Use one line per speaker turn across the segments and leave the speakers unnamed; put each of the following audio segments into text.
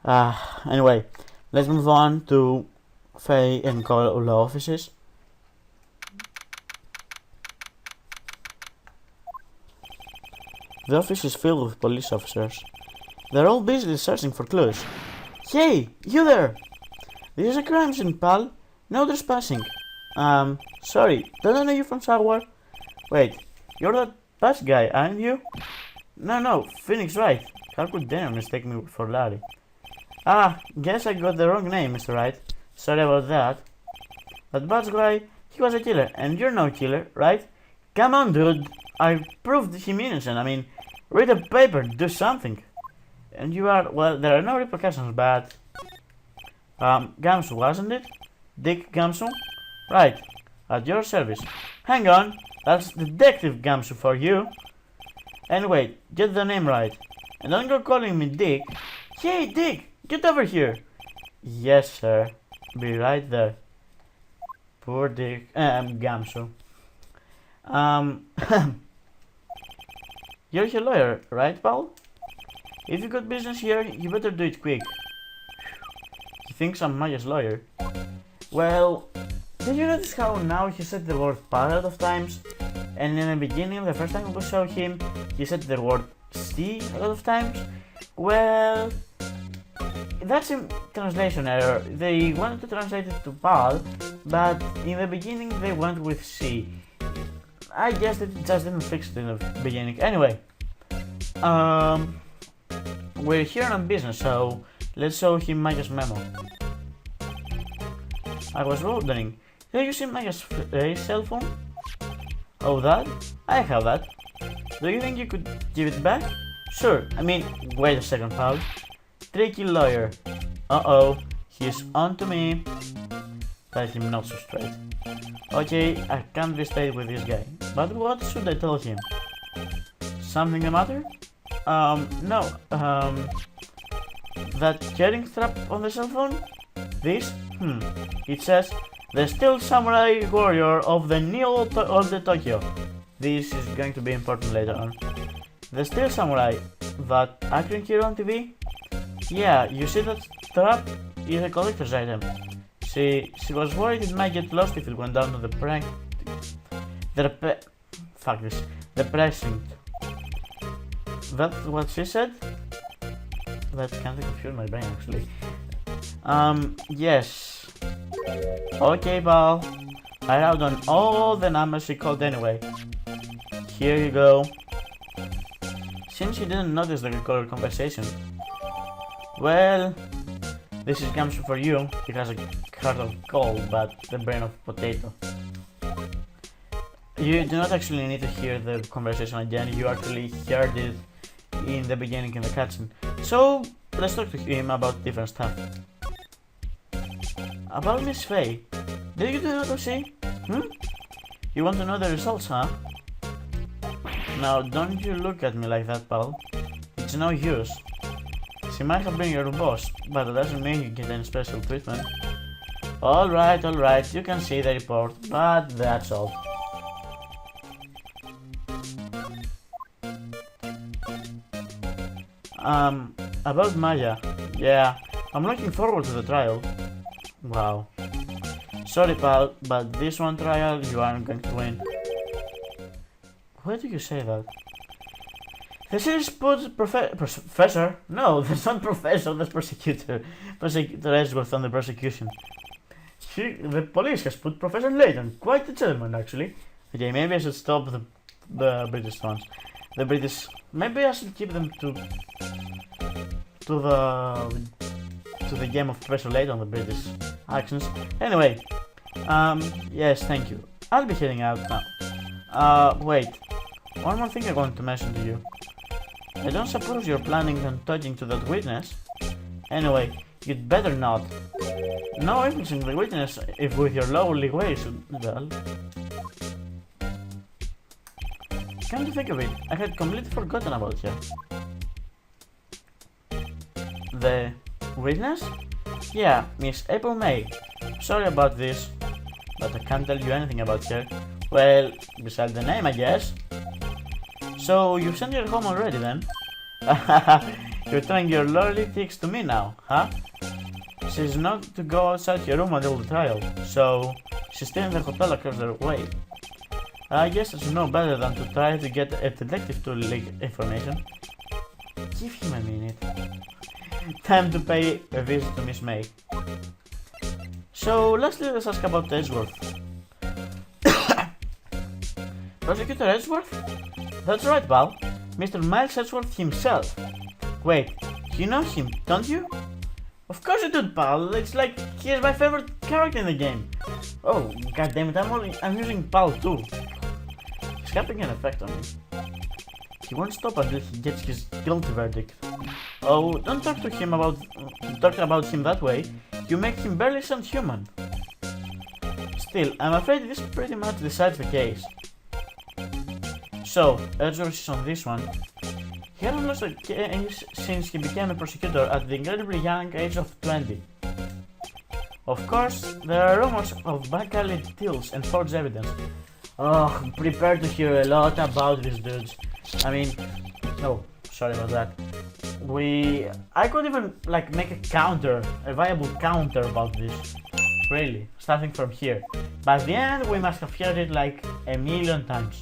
Anyway, let's move on to Faye and Cole offices. The office is filled with police officers. They're all busily searching for clues. Hey, you there! This is a crime scene, pal. No trespassing. Sorry, don't I know you from somewhere? Wait, you're that bus guy, aren't you? No, Phoenix Wright. How could anyone mistake me for Larry? Guess I got the wrong name, Mr. Wright. Sorry about that. That bus guy, he was a killer, and you're no killer, right? Come on, dude. I proved him innocent. I mean, read a paper, do something. And you are, well, there are no repercussions, but... Gamsu, wasn't it? Dick Gamsu? Right, at your service. Hang on, that's Detective Gamsu for you. Anyway, get the name right. And don't go calling me Dick. Hey, Dick, get over here. Yes, sir. Be right there. Poor Dick, Gamsu. You're a lawyer, right, pal? If you got business here, you better do it quick. He thinks I'm Maya's lawyer. Well, did you notice how now he said the word pal a lot of times? And in the beginning, the first time we saw him, he said the word see a lot of times? Well, that's a translation error. They wanted to translate it to pal, but in the beginning they went with C. I guess that it just didn't fix it in the beginning. Anyway, we're here on business, so let's show him Maya's memo. I was wondering, did you see Maya's cell phone? Oh, that? I have that. Do you think you could give it back? Sure, I mean, wait a second, pal. Tricky lawyer. Uh-oh, he's on to me. Tell him not so straight. Okay, I can't be straight with this guy. But what should I tell him? Something the matter? No, that carrying strap on the cell phone? This? It says, the Steel Samurai Warrior of the Neo Tokyo. This is going to be important later on. The Steel Samurai, that action hero on TV? Yeah, you see that strap is a collector's item. She was worried it might get lost if it went down to the precinct. That's what she said? That kind of confused my brain actually. Yes. Okay, pal. I wrote on all the numbers she called anyway. Here you go. Since you didn't notice the recorded conversation. Well, this is Gamsu for you. It has a heart of gold, but the brain of potato. You do not actually need to hear the conversation again. You actually heard it in the beginning in the cutscene. So, let's talk to him about different stuff. About Miss Faye. Did you do that to see? You want to know the results, huh? Now, don't you look at me like that, pal. It's no use. She might have been your boss, but that doesn't mean you get any special treatment. Alright, you can see the report, but that's all. About Maya. Yeah, I'm looking forward to the trial. Wow. Sorry, pal, but this one trial you aren't going to win. Why do you say that? The series puts Professor? No, that's not Professor, that's Prosecutor. Prosecutor Edgeworth on the prosecution. The police has put Professor Layton. Quite the gentleman, actually. Okay, maybe I should stop the British ones. The British... Maybe I should keep them to the game of Professor Layton, the British actions. Anyway, yes, thank you. I'll be heading out now. Wait. One more thing I want to mention to you. I don't suppose you're planning on talking to that witness. Anyway, you'd better not. No influencing the witness if with your lowly ways, well. Come to think of it, I had completely forgotten about you. The witness? Yeah, Miss April May. Sorry about this, but I can't tell you anything about her. Well, besides the name, I guess. So, you sent her home already then? You're trying your loyalties to me now, huh? She's not to go outside her room until the trial, so she's still in the hotel across the way. I guess it's no better than to try to get a detective to leak information. Give him a minute. Time to pay a visit to Miss May. So, lastly, let's ask about Edgeworth. Prosecutor Edgeworth? That's right, pal. Mr. Miles Edgeworth himself. Wait, you know him, don't you? Of course I do, pal. It's like he is my favorite character in the game. Oh, goddammit, I'm using pal too. He's having an effect on me. He won't stop until he gets his guilty verdict. Oh, don't talk about him that way. You make him barely sound human. Still, I'm afraid this pretty much decides the case. So, Edgeworth is on this one. He hasn't lost a case since he became a prosecutor at the incredibly young age of 20. Of course, there are rumors of back alley deals and forged evidence. Oh, prepare to hear a lot about these dudes. I mean, no, sorry about that. I could even make a viable counter about this. Really, starting from here. By the end, we must have heard it like a million times.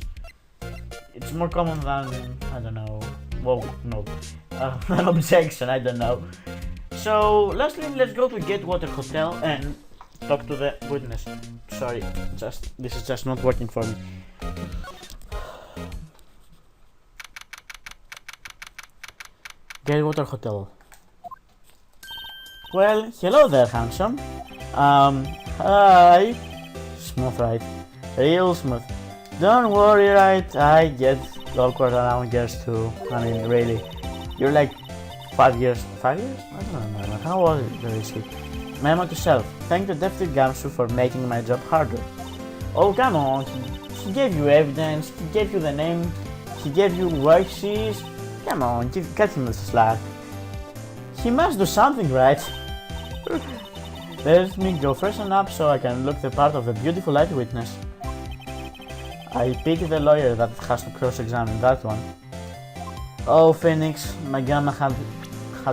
It's more common than, I don't know, whoa, no, an objection, I don't know. So, lastly, let's go to Gateway Hotel and talk to the witness. Sorry, this is just not working for me. Gateway Hotel. Well, hello there, handsome. Hi. Smooth, right? Real smooth. Don't worry, Wright. I get awkward around girls too. I mean, really. You're like 5 years. 5 years? I don't know. How old is he? Memo to self. Thank the Deputy Gamsu for making my job harder. Oh, come on. He gave you evidence. He gave you the name. He gave you where she is. Come on, cut him the slack. He must do something, right? Let me go freshen up so I can look the part of the beautiful eyewitness. I pity the lawyer that has to cross-examine that one. Oh, Phoenix, my grandma had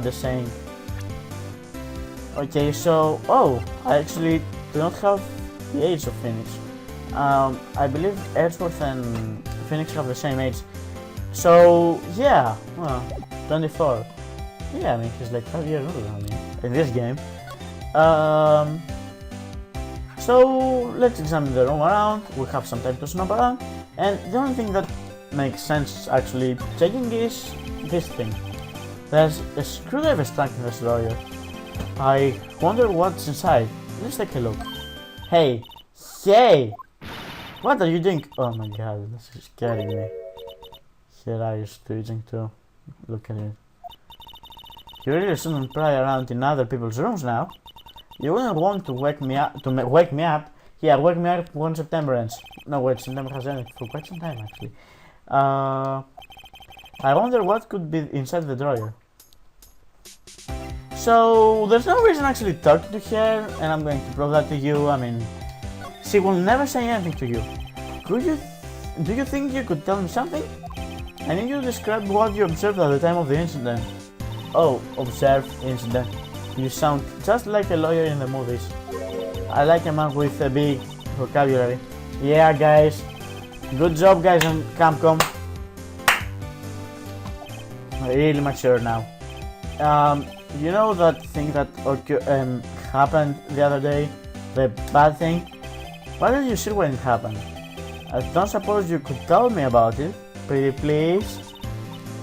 the saying. Okay, so, I actually do not have the age of Phoenix. I believe Edgeworth and Phoenix have the same age. So, yeah, 24. Yeah, I mean, he's like 5 years older than me in this game. So, let's examine the room around. We have some time to snoop around. And the only thing that makes sense actually checking is this thing. There's a screwdriver stuck in this drawer. I wonder what's inside. Let's take a look. Hey! What are you doing? Oh my god, this is scaring me. Here I is twitching too. Look at it. You really shouldn't pry around in other people's rooms now. You wouldn't want to wake me up. Yeah, wake me up when September ends. No, wait, September has ended for quite some time actually. I wonder what could be inside the drawer. So there's no reason actually talking to her, and I'm going to prove that to you. I mean, she will never say anything to you. Do you think you could tell me something? I need you to describe what you observed at the time of the incident. Oh, observe incident. You sound just like a lawyer in the movies. I like a man with a big vocabulary. Yeah, guys. Good job, guys, on Capcom. Really mature now. You know that thing that happened the other day? The bad thing? Why didn't you see when it happened? I don't suppose you could tell me about it. Pretty please.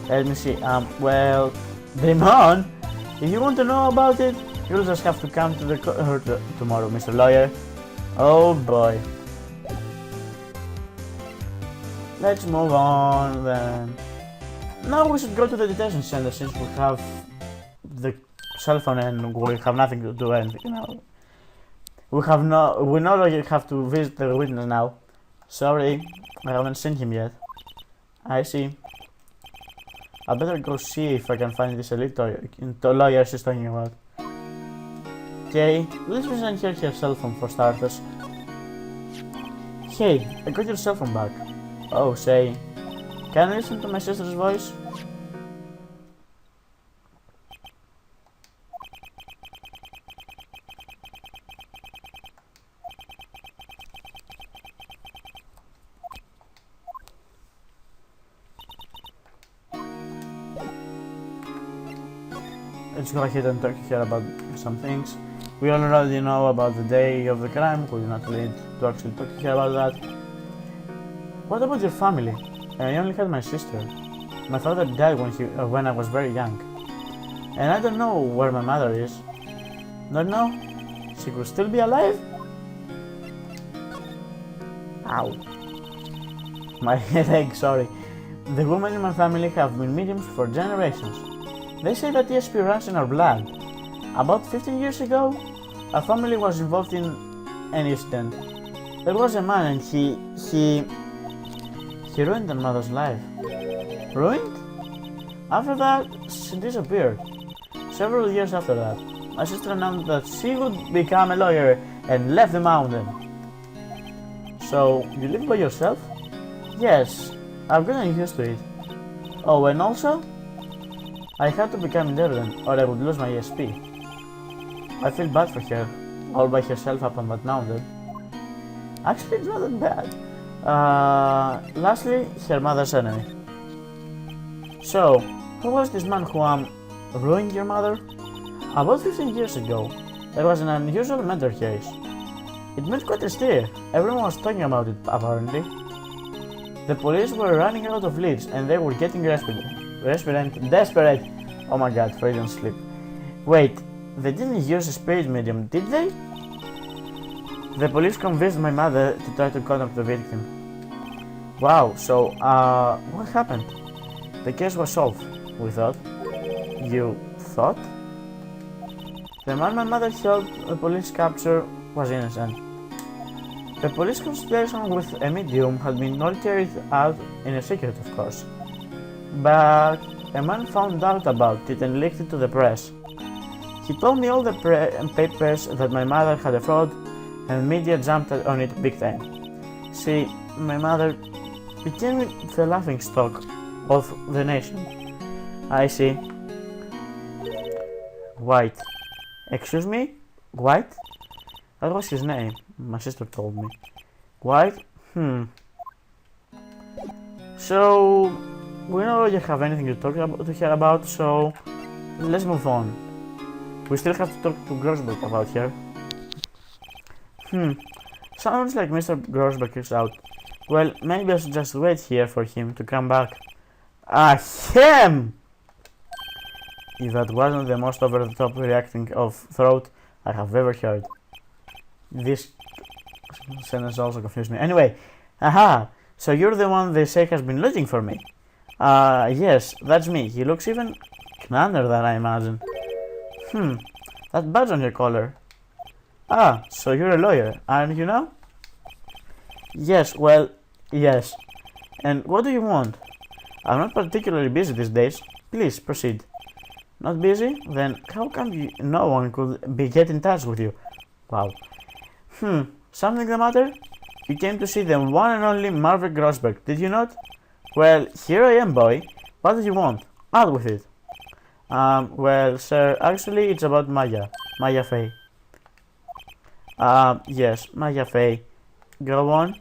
Let me see. Well, dream on. If you want to know about it, you'll just have to come to the court tomorrow, Mr. Lawyer. Oh boy. Let's move on then. Now we should go to the detention center since we have the cell phone and we have nothing to do, and you know. We know that you have to visit the witness now. Sorry, I haven't seen him yet. I see. I better go see if I can find this elite lawyer she's talking about. Okay, let's present her cell phone for starters. Hey, I got your cell phone back. Oh, say, can I listen to my sister's voice? let's go ahead and talk here about some things. We already know about the day of the crime, we do not need to actually talk here about that. What about your family? I only had my sister. My father died when I was very young. And I don't know where my mother is. Don't know? She could still be alive? Ow. My headache, sorry. The women in my family have been mediums for generations. They say that ESP runs in our blood. About 15 years ago, our family was involved in an incident. There was a man and he ruined my mother's life. Ruined? After that, she disappeared. Several years after that, my sister announced that she would become a lawyer and left the mountain. So, you live by yourself? Yes, I've gotten used to it. Oh, and also, I had to become independent or I would lose my ESP. I feel bad for her, all by herself up on that mountain. Actually, it's not that bad. Lastly, her mother's enemy. So, who was this man who ruined your mother? About 15 years ago, there was an unusual murder case. It made quite a stir. Everyone was talking about it, apparently. The police were running out of leads and they were getting desperate. Oh my god, Freudian slip. Wait, they didn't use a spirit medium, did they? The police convinced my mother to try to contact the victim. Wow, so, what happened? The case was solved, we thought. You thought? The man my mother held the police capture was innocent. The police consultation with a medium had been all carried out in a secret, of course. But a man found out about it and leaked it to the press. He told me all the papers that my mother had a fraud, and media jumped on it big time. See, my mother became the laughingstock of the nation. I see. White. Excuse me? White? That was his name, my sister told me. White? So, we don't really have anything to talk to her about, so let's move on. We still have to talk to Grossberg about her. Sounds like Mr. Grossberg is out. Well, maybe I should just wait here for him to come back. Ahem! If that wasn't the most over-the-top reacting of throat I have ever heard. This sentence also confused me. Anyway, aha! So you're the one they say has been looking for me? Yes, that's me. He looks even knanner than I imagine. That badge on your collar. Ah, so you're a lawyer, aren't you now? Yes, well, yes. And what do you want? I'm not particularly busy these days. Please, proceed. Not busy? Then how come no one could get in touch with you? Wow. Something the matter? You came to see the one and only Marvin Grossberg, did you not? Well, here I am, boy. What do you want? Out with it. Well, sir, actually it's about Maya Fey. Yes, Maya Fey. Go on.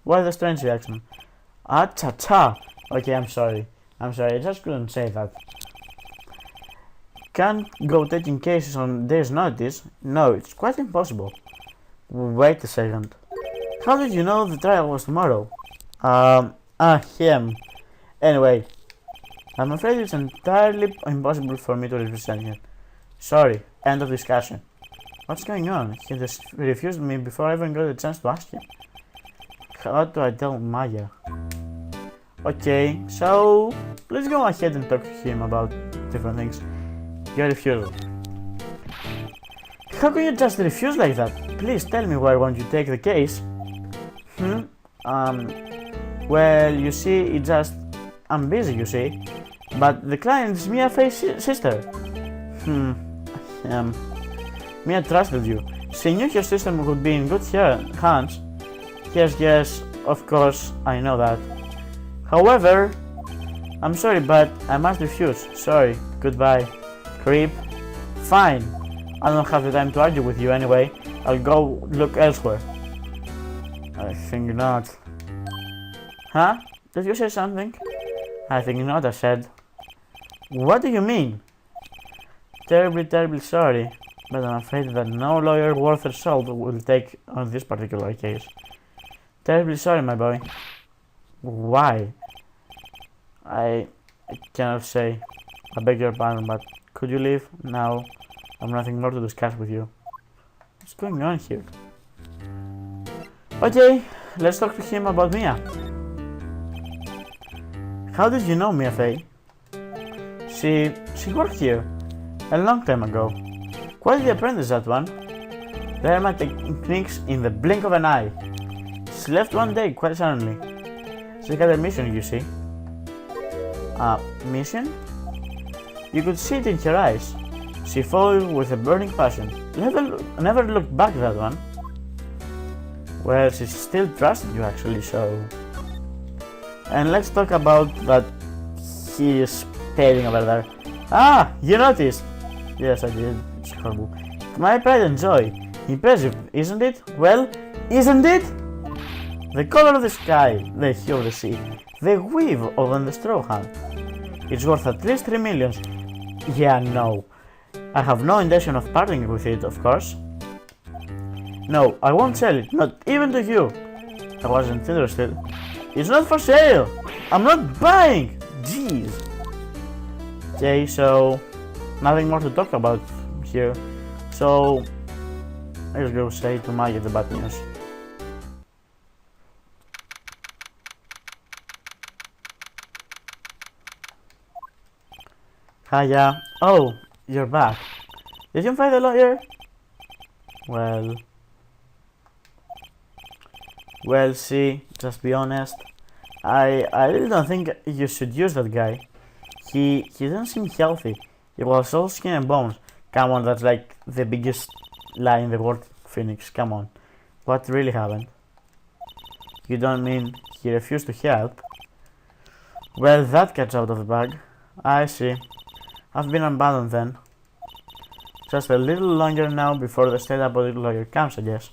Why the strange reaction? Ta. Okay, I'm sorry, I just couldn't say that. Can't go taking cases on days' notice. No, it's quite impossible. Wait a second. How did you know the trial was tomorrow? Him. Anyway, I'm afraid it's entirely impossible for me to represent him. Sorry, end of discussion. What's going on? He just refused me before I even got a chance to ask him. How do I tell Maya? Okay, so let's go ahead and talk to him about different things. Your refusal. How can you just refuse like that? Please tell me why won't you take the case? Well, you see, it's just I'm busy, you see. But the client is Mia Fey's sister. Mia trusted you. She knew her sister would be in good hands. Yes, of course, I know that. However, I'm sorry, but I must refuse. Sorry, goodbye. Creep. Fine. I don't have the time to argue with you anyway. I'll go look elsewhere. I think not. Huh? Did you say something? I think not, I said. What do you mean? terribly, terribly sorry, but I'm afraid that no lawyer worth their salt will take on this particular case. Terribly sorry, my boy. Why? I cannot say. I beg your pardon, but could you leave? Now, I've nothing more to discuss with you. What's going on here? Okay, let's talk to him about Mia. How did you know Mia Fey? She worked here a long time ago. Quite the apprentice, that one. Learned my techniques in the blink of an eye. She left one day quite suddenly. She had a mission, you see. A mission? You could see it in her eyes. She followed with a burning passion. Never looked back, that one. Well, she still trusted you actually, so... And let's talk about that he is painting over there. Ah, you noticed! Yes, I did. It's horrible. My pride and joy. Impressive, isn't it? Well, isn't it? The color of the sky, the hue of the sea, the weave of the straw hat. It's worth at least 3 millions. Yeah, no. I have no intention of parting with it, of course. No, I won't sell it, not even to you. I wasn't interested. It's not for sale. I'm not buying. Jeez. Okay, so nothing more to talk about here. So let's go say to Maggie the bad news. Hiya. Oh, you're back. Did you find the lawyer? Well, see, just be honest. I really don't think you should use that guy. He doesn't seem healthy. He was all skin and bones. Come on, that's like the biggest lie in the world, Phoenix. Come on. What really happened? You don't mean he refused to help? Well, that gets out of the bag. I see. I've been abandoned then. Just a little longer now before the state appointed lawyer comes, I guess.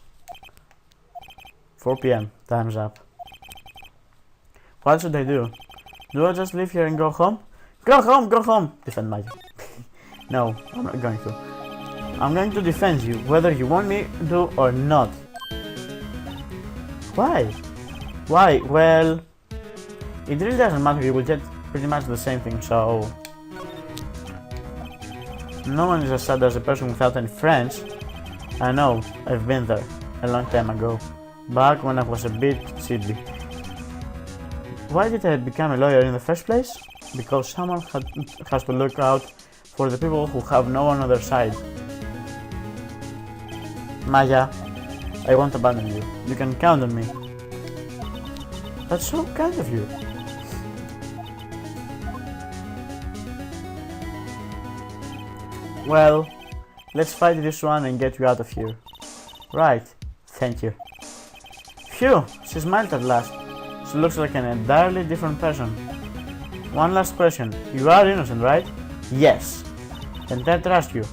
4 PM. Time's up. What should I do? Do I just leave here and go home? Go home! Go home! Defend Maggie. No, I'm not going to. I'm going to defend you, whether you want me to or not. Why? Why? Well, it really doesn't matter. You will get pretty much the same thing, so... No one is as sad as a person without any friends. I know, I've been there, a long time ago. Back when I was a bit silly. Why did I become a lawyer in the first place? Because someone has to look out for the people who have no one on their side. Maya, I won't abandon you. You can count on me. That's so kind of you. Well, let's fight this one and get you out of here. Right, thank you. Phew, she smiled at last. She looks like an entirely different person. One last question. You are innocent, right? Yes. And I trust you.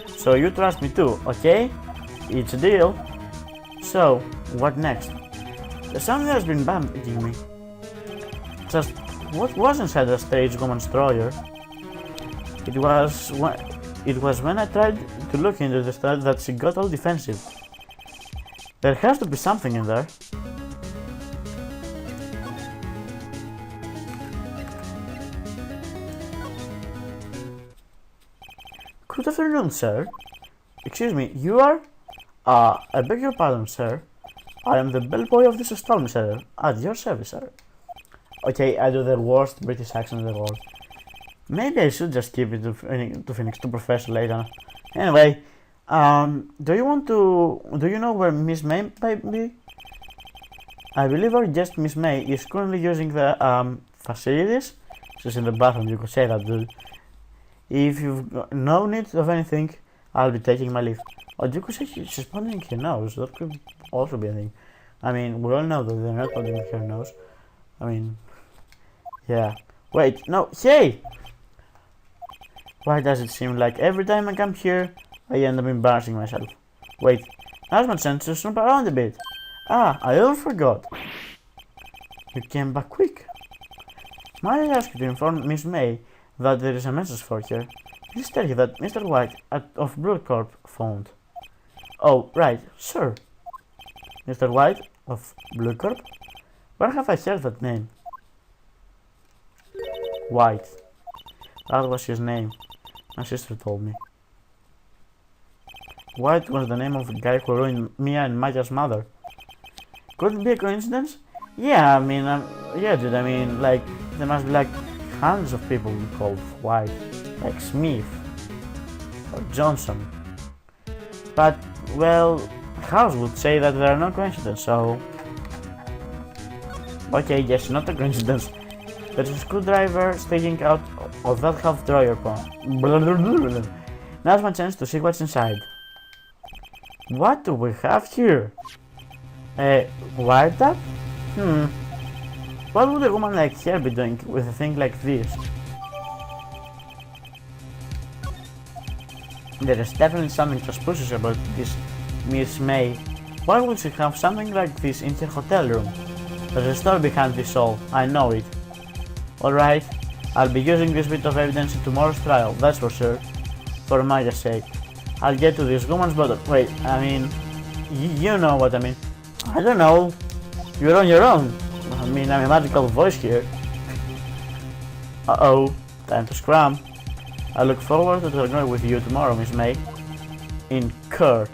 So you trust me too, okay? It's a deal. So, what next? There's something that's been bugging me. Just what was inside the stage woman's drawer? It was when I tried to look into the stuff that she got all defensive. There has to be something in there. Good afternoon, sir. Excuse me, you are? I beg your pardon, sir. I am the bellboy of this storm, sir. At your service, sir. Okay, I do the worst British accent in the world. Maybe I should just keep it to Phoenix to professor later. Anyway, do you know where Miss May might be? I believe our guest Miss May is currently using the facilities. She's in the bathroom, you could say that, dude. If you've no need of anything, I'll be taking my leave. Or you could say she's pointing her nose. That could also be a thing. I mean, we all know that they're not pointing her nose. I mean, yeah. Wait, no, hey! Why does it seem like every time I come here, I end up embarrassing myself? Wait, now's my chance to snoop around a bit. Ah, I almost forgot. You came back quick. Might I ask you to inform Miss May that there is a message for her? Please tell you that Mr. White of Blue Corp phoned. Oh, right, sure. Mr. White of Blue Corp? Where have I heard that name? White. That was his name. My sister told me. White was the name of the guy who ruined Mia and Maya's mother. Could it be a coincidence? Yeah, I mean, yeah, dude, I mean, like, there must be like hundreds of people called White. Like Smith or Johnson. But, well, House would say that there are no coincidences, so... Okay, yes, not a coincidence. There's a screwdriver sticking out of that half drawer pan. Now's my chance to see what's inside. What do we have here? A wiretap? What would a woman like her be doing with a thing like this? There is definitely something suspicious about this Miss May. Why would she have something like this in her hotel room? There's a story behind this all, I know it. Alright, I'll be using this bit of evidence in tomorrow's trial, that's for sure. For Maya's sake. I'll get to this woman's bottom. Wait, I mean, you know what I mean. I don't know. You're on your own. I mean, I'm a magical voice here. Uh-oh, time to scram. I look forward to talking with you tomorrow, Miss May. In court.